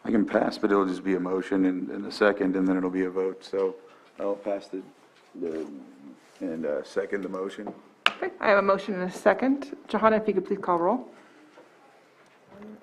I can pass, but it'll just be a motion and a second, and then it'll be a vote. So I'll pass and second the motion. Okay, I have a motion and a second. Johanna, if you could please call roll.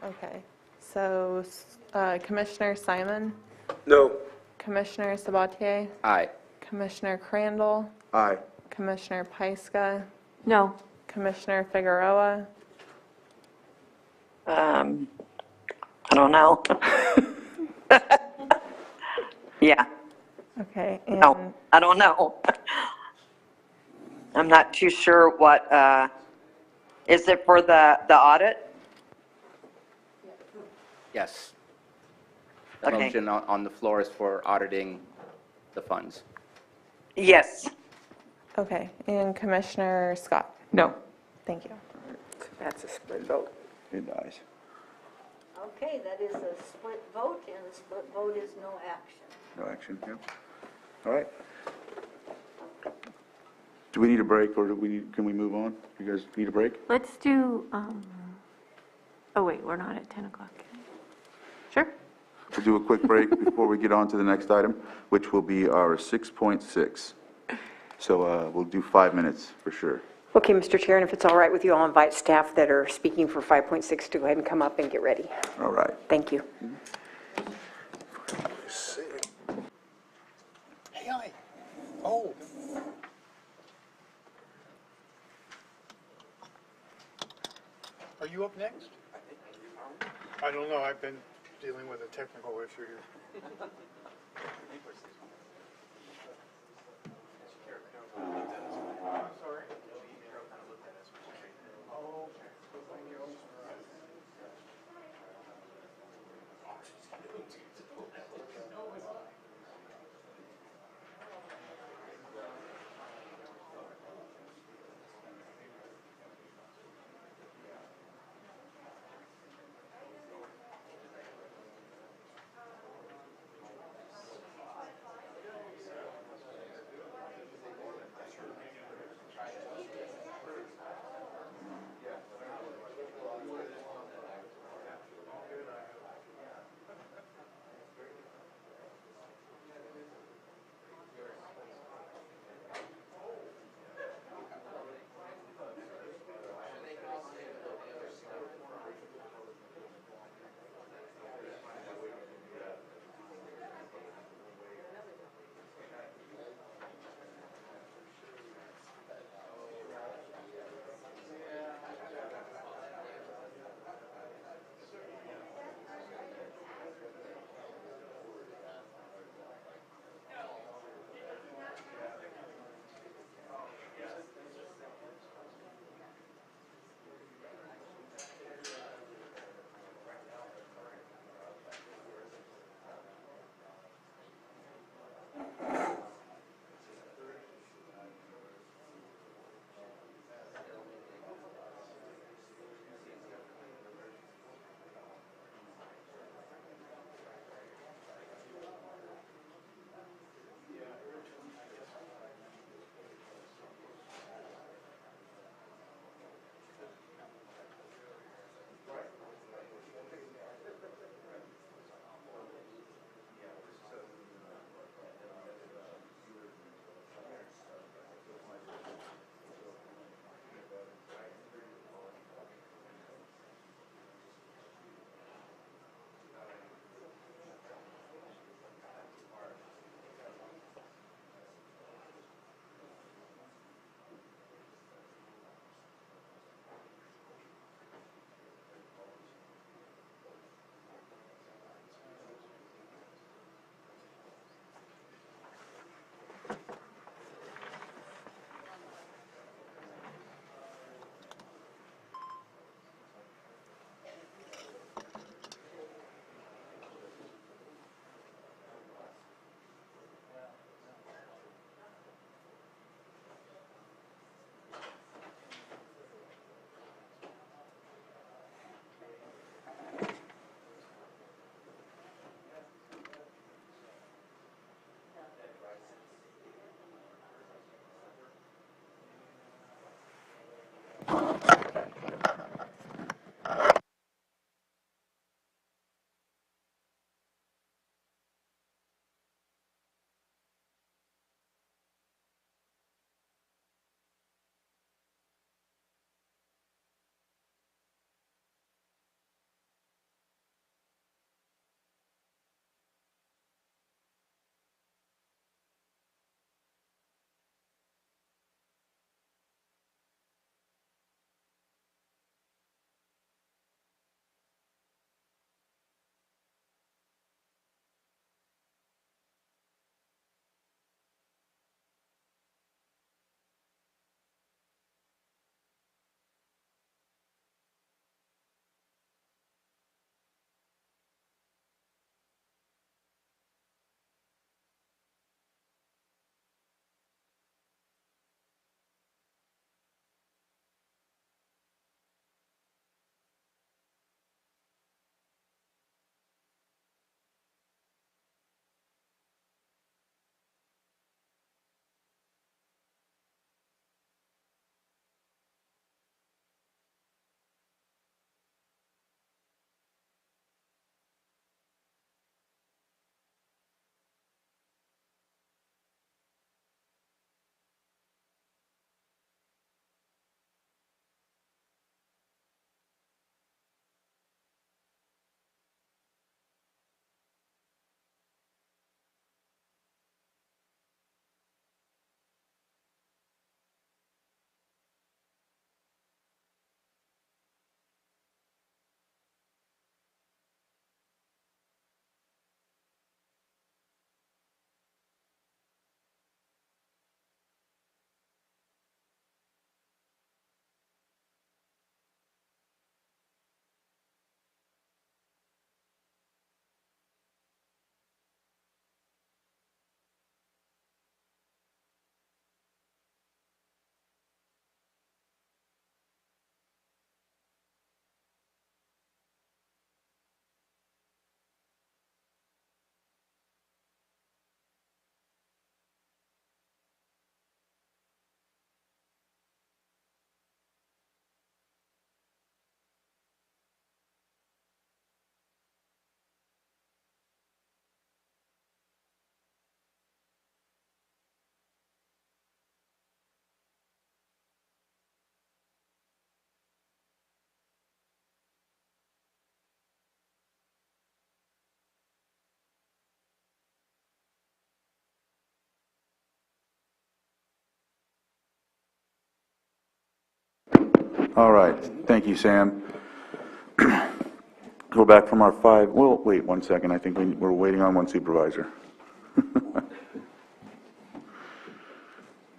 Okay, so Commissioner Simon, No. Commissioner Sabatier, Aye. Commissioner Crandall, Aye. Commissioner Pyska, No. Commissioner Figueroa, I don't know. Yeah, okay, no, and I don't know. I'm not too sure what, is it for the audit? Yes. The Okay. motion on the floor is for auditing the funds. Yes. okay, and Commissioner Scott. No. Thank you. That's a split vote. It dies. Okay, that is a split vote, and a split vote is no action. No action, yeah. All right. Do we need a break, or can we move on? You guys need a break? Let's do, oh wait, we're not at 10 o'clock. Sure. We'll do a quick break before we get on to the next item, which will be our 6.6. So we'll do 5 minutes for sure. Okay, Mr. Chair, and if it's all right with you, I'll invite staff that are speaking for 5.6 to go ahead and come up and get ready. All right. Thank you. Hey, I. Oh. Are you up next? I don't know, I've been dealing with a technical issue here. All right, thank you, Sam. Go back from our five, well, wait 1 second, I think we're waiting on one supervisor.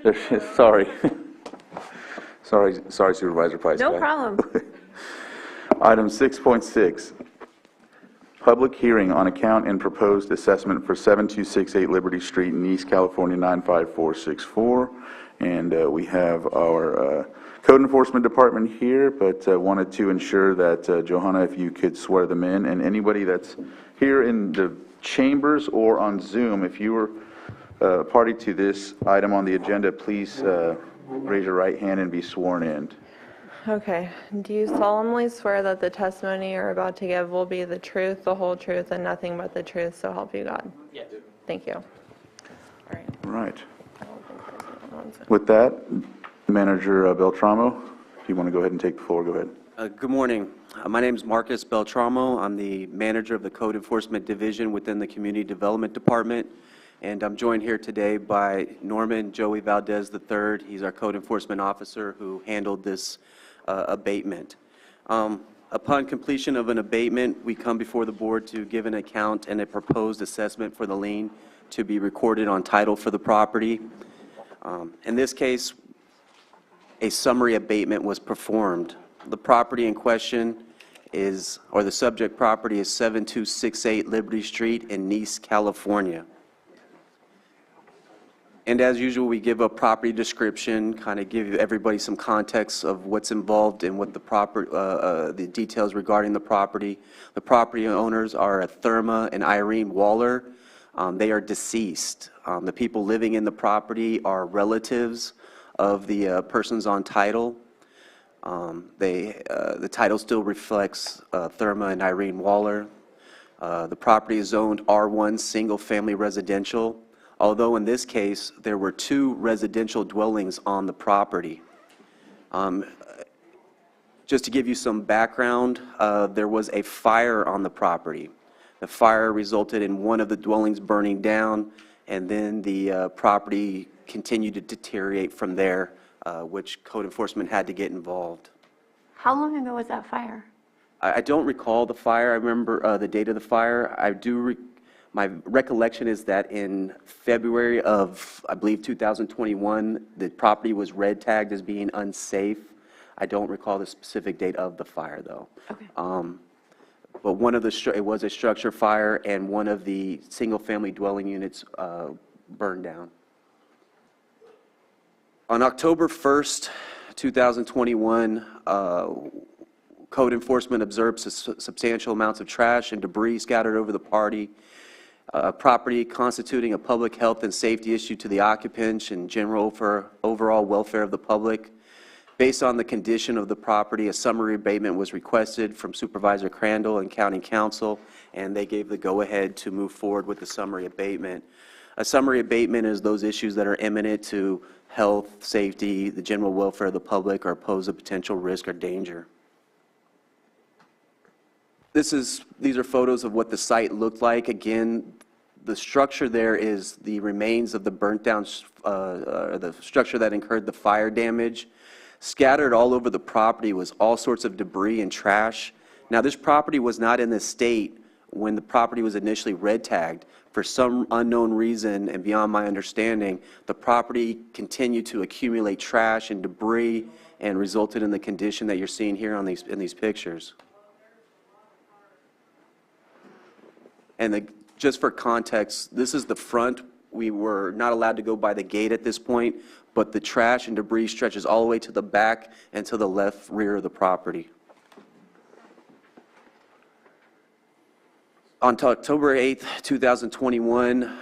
There she is, sorry. Sorry Supervisor Price. No problem. Item 6.6, public hearing on account and proposed assessment for 7268 Liberty Street in East California 95464. And we have our Code Enforcement Department here, but wanted to ensure that, Johanna, if you could swear them in, and anybody that's here in the chambers or on Zoom, if you were party to this item on the agenda, please raise your right hand and be sworn in. Okay. Do you solemnly swear that the testimony you're about to give will be the truth, the whole truth, and nothing but the truth, so help you God? Yes. Thank you. All right. All right. I don't think there's anyone else. With that, Manager Beltramo, if you want to go ahead and take the floor, go ahead. Good morning. My name is Marcus Beltramo. I'm the manager of the Code Enforcement Division within the Community Development Department, and I'm joined here today by Norman Joey Valdez III. He's our Code Enforcement Officer who handled this abatement. Upon completion of an abatement, we come before the board to give an account and a proposed assessment for the lien to be recorded on title for the property. In this case, a summary abatement was performed. The property in question is, or the subject property is 7268 Liberty Street in Nice, California. And as usual, we give a property description, kind of give everybody some context of what's involved and what the details regarding the property. The property owners are Therma and Irene Waller. They are deceased. The people living in the property are relatives of the persons on title. The title still reflects Therma and Irene Waller. The property is zoned R1 single-family residential, although in this case there were 2 residential dwellings on the property. Just to give you some background, there was a fire on the property. The fire resulted in one of the dwellings burning down, and then the property continued to deteriorate from there, which Code Enforcement had to get involved. How long ago was that fire? I don't recall the fire. I remember the date of the fire. My recollection is that in February of, I believe, 2021, the property was red tagged as being unsafe. I don't recall the specific date of the fire, though. Okay. But it was a structure fire, and one of the single-family dwelling units burned down. On October 1st, 2021, Code Enforcement observed substantial amounts of trash and debris scattered over the property, constituting a public health and safety issue to the occupants and general for overall welfare of the public. Based on the condition of the property, a summary abatement was requested from Supervisor Crandall and County Council, and they gave the go-ahead to move forward with the summary abatement. A summary abatement is those issues that are imminent to health, safety, the general welfare of the public, or pose a potential risk or danger. These are photos of what the site looked like. Again, the structure there is the remains of the burnt down, the structure that incurred the fire damage. Scattered all over the property was all sorts of debris and trash. Now, this property was not in this state when the property was initially red tagged. For some unknown reason and beyond my understanding, the property continued to accumulate trash and debris and resulted in the condition that you're seeing here in these pictures. And just for context, this is the front. We were not allowed to go by the gate at this point, but the trash and debris stretches all the way to the back and to the left rear of the property. On October 8th, 2021,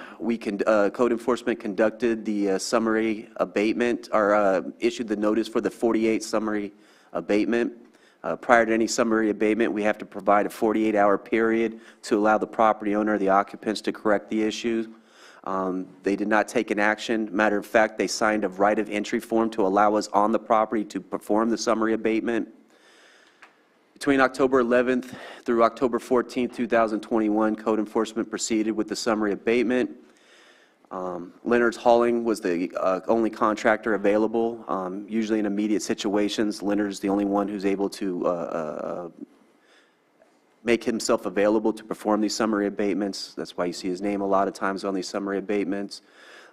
Code Enforcement conducted the summary abatement, or issued the notice for the 48 summary abatement. Prior to any summary abatement, we have to provide a 48-hour period to allow the property owner or the occupants to correct the issues. They did not take an action. Matter of fact, they signed a right of entry form to allow us on the property to perform the summary abatement. Between October 11th through October 14th, 2021, Code Enforcement proceeded with the summary abatement. Leonard's Hauling was the only contractor available. Usually in immediate situations, Leonard's the only one who's able to make himself available to perform these summary abatements. That's why you see his name a lot of times on these summary abatements.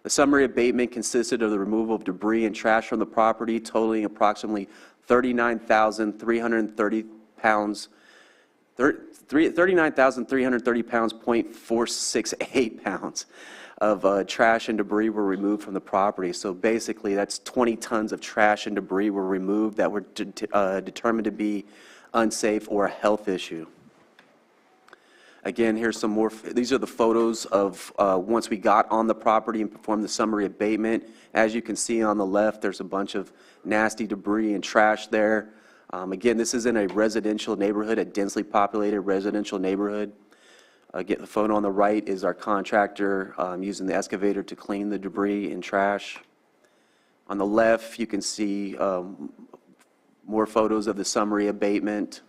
The summary abatement consisted of the removal of debris and trash from the property totaling approximately 39,330 pounds, 39,330 pounds, 0.468 pounds of trash and debris were removed from the property. So basically, that's 20 tons of trash and debris were removed that were determined to be unsafe or a health issue. Again, here's some more. These are the photos of once we got on the property and performed the summary abatement. As you can see on the left, there's a bunch of nasty debris and trash there. Again, this is in a residential neighborhood, a densely populated residential neighborhood. Again, the photo on the right is our contractor using the excavator to clean the debris and trash. On the left, you can see more photos of the summary abatement.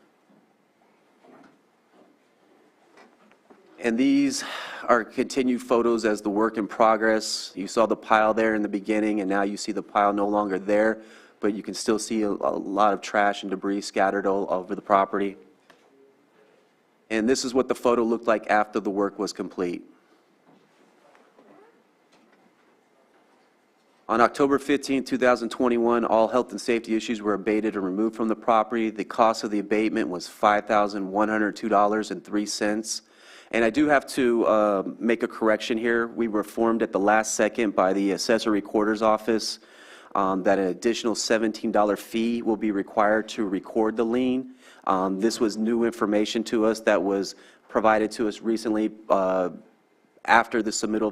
And these are continued photos as the work in progress. You saw the pile there in the beginning, and now you see the pile no longer there, but you can still see a lot of trash and debris scattered all over the property. And this is what the photo looked like after the work was complete. On October 15, 2021, all health and safety issues were abated and removed from the property. The cost of the abatement was $5,102.03. And I do have to make a correction here. We were informed at the last second by the Assessor Recorder's Office that an additional $17 fee will be required to record the lien. This was new information to us that was provided to us recently after the submittal